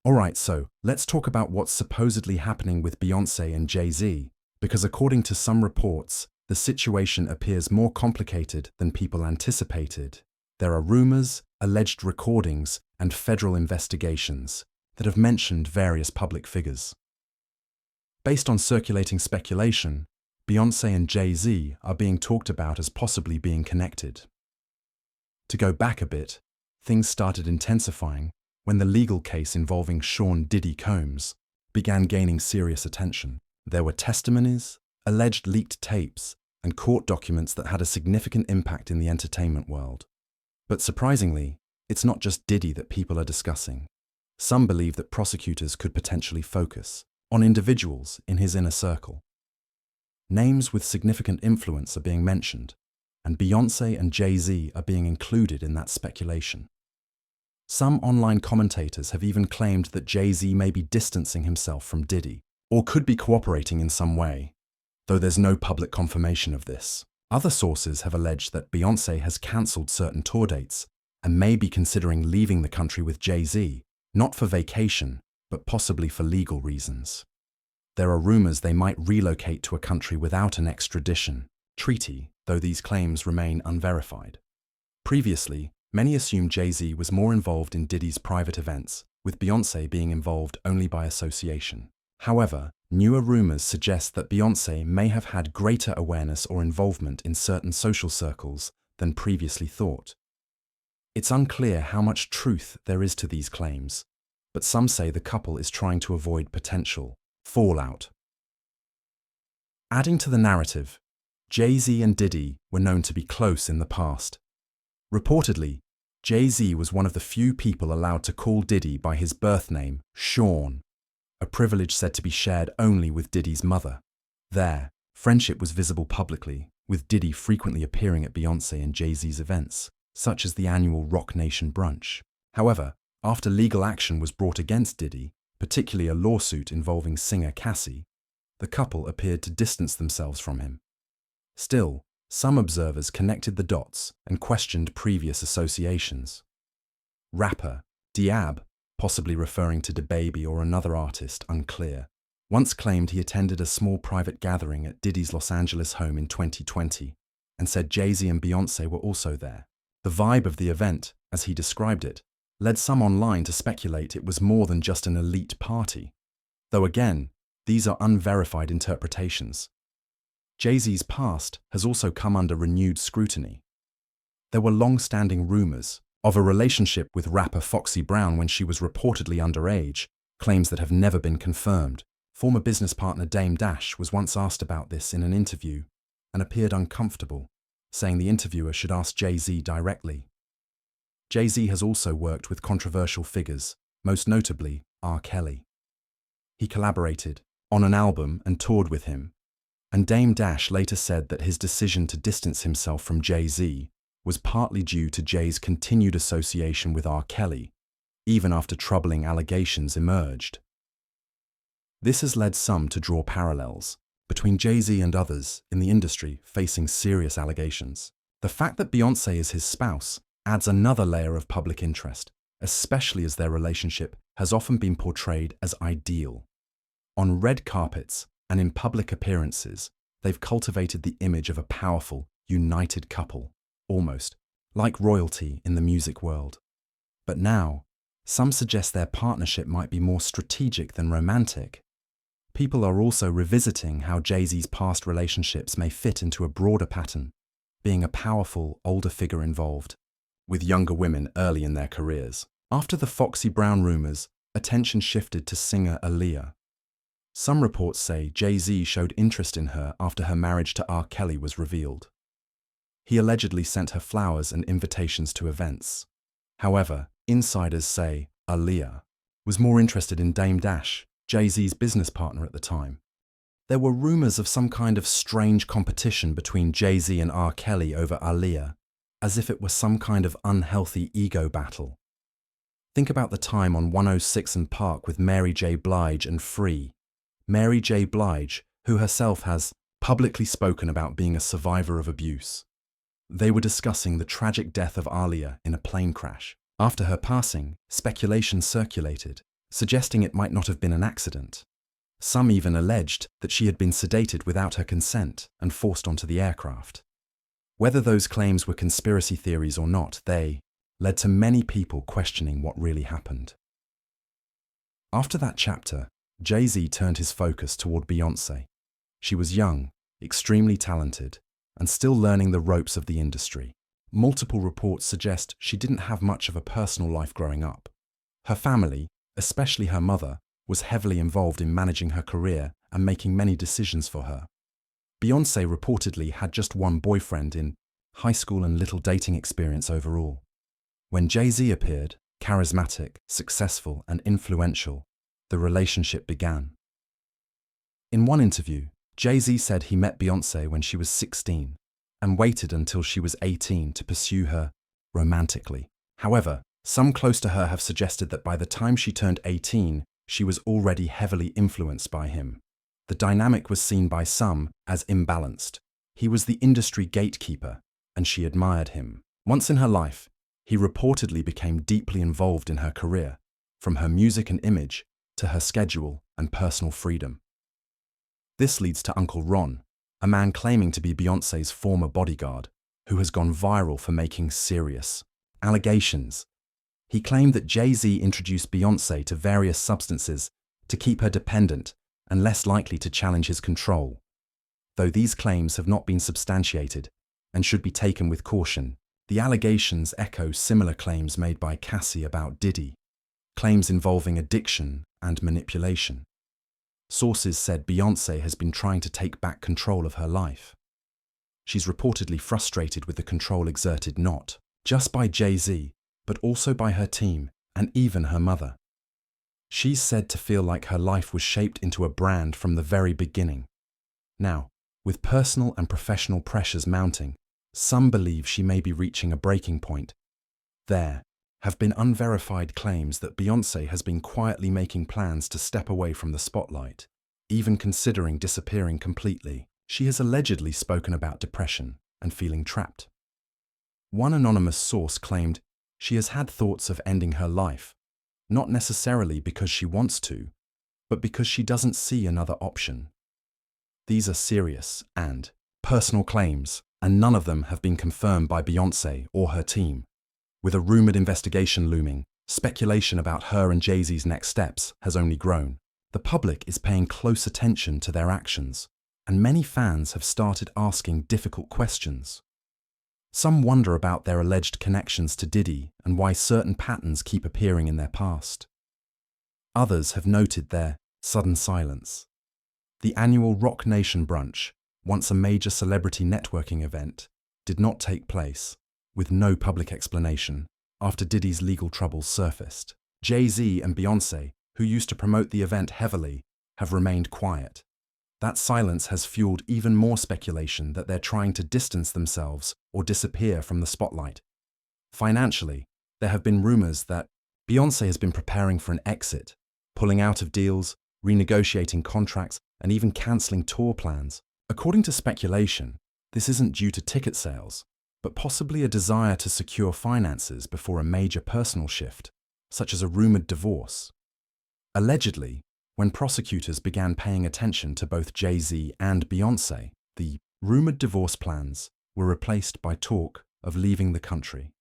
Alright, so let's talk about what's supposedly happening with Beyoncé and Jay-Z, because according to some reports, the situation appears more complicated than people anticipated. There are rumors, alleged recordings, and federal investigations that have mentioned various public figures. Based on circulating speculation, Beyoncé and Jay-Z are being talked about as possibly being connected. To go back a bit, things started intensifying when the legal case involving Sean Diddy Combs began gaining serious attention. There were testimonies, alleged leaked tapes, and court documents that had a significant impact in the entertainment world. But surprisingly, it's not just Diddy that people are discussing. Some believe that prosecutors could potentially focus on individuals in his inner circle. Names with significant influence are being mentioned, and Beyoncé and Jay-Z are being included in that speculation. Some online commentators have even claimed that Jay-Z may be distancing himself from Diddy, or could be cooperating in some way, though there's no public confirmation of this. Other sources have alleged that Beyoncé has cancelled certain tour dates and may be considering leaving the country with Jay-Z, not for vacation, but possibly for legal reasons. There are rumors they might relocate to a country without an extradition treaty, though these claims remain unverified. Previously, many assumed Jay-Z was more involved in Diddy's private events, with Beyoncé being involved only by association. However, newer rumors suggest that Beyoncé may have had greater awareness or involvement in certain social circles than previously thought. It's unclear how much truth there is to these claims, but some say the couple is trying to avoid potential fallout. Adding to the narrative, Jay-Z and Diddy were known to be close in the past. Reportedly, Jay-Z was one of the few people allowed to call Diddy by his birth name, Sean, a privilege said to be shared only with Diddy's mother. Their friendship was visible publicly, with Diddy frequently appearing at Beyoncé and Jay-Z's events, such as the annual Rock Nation brunch. However, after legal action was brought against Diddy, particularly a lawsuit involving singer Cassie, the couple appeared to distance themselves from him. Still, some observers connected the dots and questioned previous associations. Rapper Diab, possibly referring to DaBaby or another artist, unclear, once claimed he attended a small private gathering at Diddy's Los Angeles home in 2020 and said Jay-Z and Beyoncé were also there. The vibe of the event, as he described it, led some online to speculate it was more than just an elite party. Though again, these are unverified interpretations. Jay-Z's past has also come under renewed scrutiny. There were long-standing rumors of a relationship with rapper Foxy Brown when she was reportedly underage, claims that have never been confirmed. Former business partner Dame Dash was once asked about this in an interview and appeared uncomfortable, saying the interviewer should ask Jay-Z directly. Jay-Z has also worked with controversial figures, most notably R. Kelly. He collaborated on an album and toured with him, and Dame Dash later said that his decision to distance himself from Jay-Z was partly due to Jay's continued association with R. Kelly, even after troubling allegations emerged. This has led some to draw parallels between Jay-Z and others in the industry facing serious allegations. The fact that Beyoncé is his spouse adds another layer of public interest, especially as their relationship has often been portrayed as ideal. On red carpets and in public appearances, they've cultivated the image of a powerful, united couple, almost like royalty in the music world. But now, some suggest their partnership might be more strategic than romantic. People are also revisiting how Jay-Z's past relationships may fit into a broader pattern, being a powerful, older figure involved, with younger women early in their careers. After the Foxy Brown rumors, attention shifted to singer Aaliyah. Some reports say Jay-Z showed interest in her after her marriage to R. Kelly was revealed. He allegedly sent her flowers and invitations to events. However, insiders say Aaliyah was more interested in Dame Dash, Jay-Z's business partner at the time. There were rumors of some kind of strange competition between Jay-Z and R. Kelly over Aaliyah, as if it were some kind of unhealthy ego battle. Think about the time on 106 and Park with Mary J. Blige and Free. Mary J. Blige, who herself has publicly spoken about being a survivor of abuse. They were discussing the tragic death of Aaliyah in a plane crash. After her passing, speculation circulated suggesting it might not have been an accident. Some even alleged that she had been sedated without her consent and forced onto the aircraft. Whether those claims were conspiracy theories or not, they led to many people questioning what really happened. After that chapter, Jay-Z turned his focus toward Beyoncé. She was young, extremely talented, and still learning the ropes of the industry. Multiple reports suggest she didn't have much of a personal life growing up. Her family, especially her mother, was heavily involved in managing her career and making many decisions for her. Beyoncé reportedly had just one boyfriend in high school and little dating experience overall. When Jay-Z appeared, charismatic, successful, and influential, the relationship began. In one interview, Jay-Z said he met Beyoncé when she was 16 and waited until she was 18 to pursue her romantically. However, some close to her have suggested that by the time she turned 18, she was already heavily influenced by him. The dynamic was seen by some as imbalanced. He was the industry gatekeeper, and she admired him. Once in her life, he reportedly became deeply involved in her career, from her music and image to her schedule and personal freedom. This leads to Uncle Ron, a man claiming to be Beyoncé's former bodyguard, who has gone viral for making serious allegations. He claimed that Jay-Z introduced Beyoncé to various substances to keep her dependent and less likely to challenge his control. Though these claims have not been substantiated and should be taken with caution, the allegations echo similar claims made by Cassie about Diddy, claims involving addiction and manipulation. Sources said Beyoncé has been trying to take back control of her life. She's reportedly frustrated with the control exerted not just by Jay-Z, but also by her team and even her mother. She's said to feel like her life was shaped into a brand from the very beginning. Now, with personal and professional pressures mounting, some believe she may be reaching a breaking point. There have been unverified claims that Beyoncé has been quietly making plans to step away from the spotlight, even considering disappearing completely. She has allegedly spoken about depression and feeling trapped. One anonymous source claimed she has had thoughts of ending her life, not necessarily because she wants to, but because she doesn't see another option. These are serious and personal claims, and none of them have been confirmed by Beyoncé or her team. With a rumored investigation looming, speculation about her and Jay-Z's next steps has only grown. The public is paying close attention to their actions, and many fans have started asking difficult questions. Some wonder about their alleged connections to Diddy and why certain patterns keep appearing in their past. Others have noted their sudden silence. The annual Rock Nation brunch, once a major celebrity networking event, did not take place, with no public explanation, after Diddy's legal troubles surfaced. Jay-Z and Beyoncé, who used to promote the event heavily, have remained quiet. That silence has fueled even more speculation that they're trying to distance themselves or disappear from the spotlight. Financially, there have been rumors that Beyoncé has been preparing for an exit, pulling out of deals, renegotiating contracts, and even cancelling tour plans. According to speculation, this isn't due to ticket sales, but possibly a desire to secure finances before a major personal shift, such as a rumored divorce. Allegedly, when prosecutors began paying attention to both Jay-Z and Beyoncé, the rumored divorce plans were replaced by talk of leaving the country.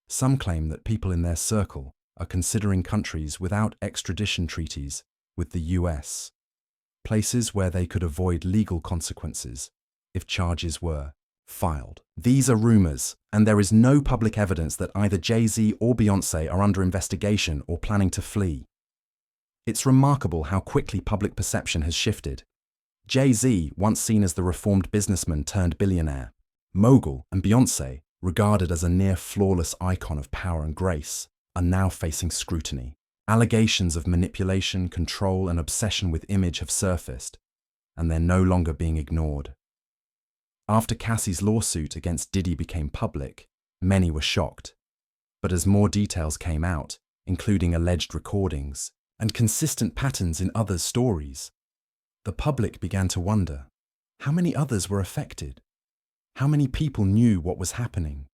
Some claim that people in their circle are considering countries without extradition treaties with the US, places where they could avoid legal consequences if charges were filed. These are rumors, and there is no public evidence that either Jay-Z or Beyoncé are under investigation or planning to flee. It's remarkable how quickly public perception has shifted. Jay-Z, once seen as the reformed businessman turned billionaire, mogul, and Beyoncé, regarded as a near-flawless icon of power and grace, are now facing scrutiny. Allegations of manipulation, control, and obsession with image have surfaced, and they're no longer being ignored. After Cassie's lawsuit against Diddy became public, many were shocked. But as more details came out, including alleged recordings and consistent patterns in others' stories, the public began to wonder, how many others were affected? How many people knew what was happening?